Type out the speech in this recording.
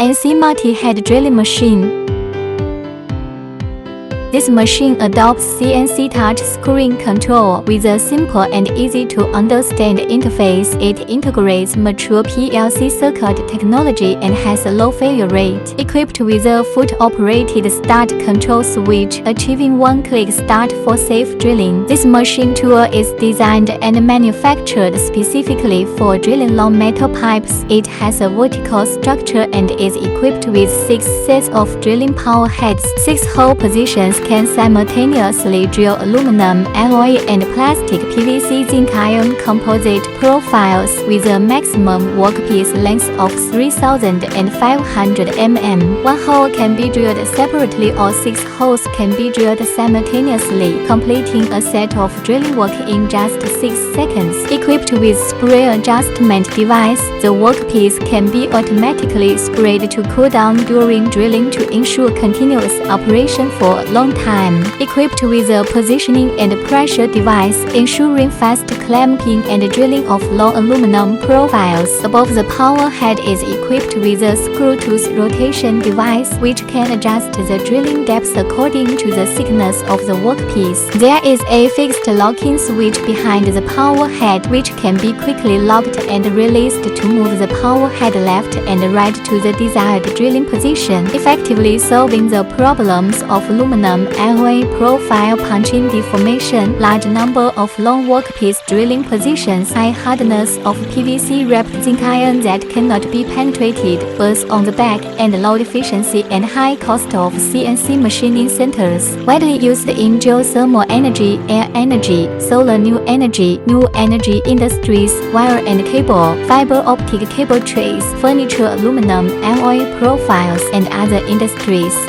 CNC multi-head drilling machine. This machine adopts CNC touch screen control with a simple and easy-to-understand interface. It integrates mature PLC circuit technology and has a low failure rate. Equipped with a foot-operated start control switch, achieving one-click start for safe drilling. This machine tool is designed and manufactured specifically for drilling long metal pipes. It has a vertical structure and is equipped with 6 sets of drilling power heads. 6 hole positions can simultaneously drill aluminum, alloy, and plastic PVC zinc iron composite profiles with a maximum workpiece length of 3,500 mm. One hole can be drilled separately or 6 holes can be drilled simultaneously, completing a set of drilling work in just 6 seconds. Equipped with spray adjustment device, the workpiece can be automatically sprayed to cool down during drilling to ensure continuous operation for a long time. Equipped with a positioning and pressure device, ensuring fast clamping and drilling of long aluminum profiles. Above the power head is equipped with a screw-tooth rotation device, which can adjust the drilling depth according to the thickness of the workpiece. There is a fixed locking switch behind the power head, which can be quickly locked and released to move the power head left and right to the desired drilling position, effectively solving the problems of aluminum alloy profile punching deformation, large number of long workpiece drilling positions, high hardness of PVC wrapped zinc iron that cannot be penetrated, burrs on the back, and low efficiency and high cost of CNC machining centers. Widely used in geothermal energy, air energy, solar new energy industries, wire and cable, fiber optic cable trays, furniture aluminum alloy profiles, and other industries.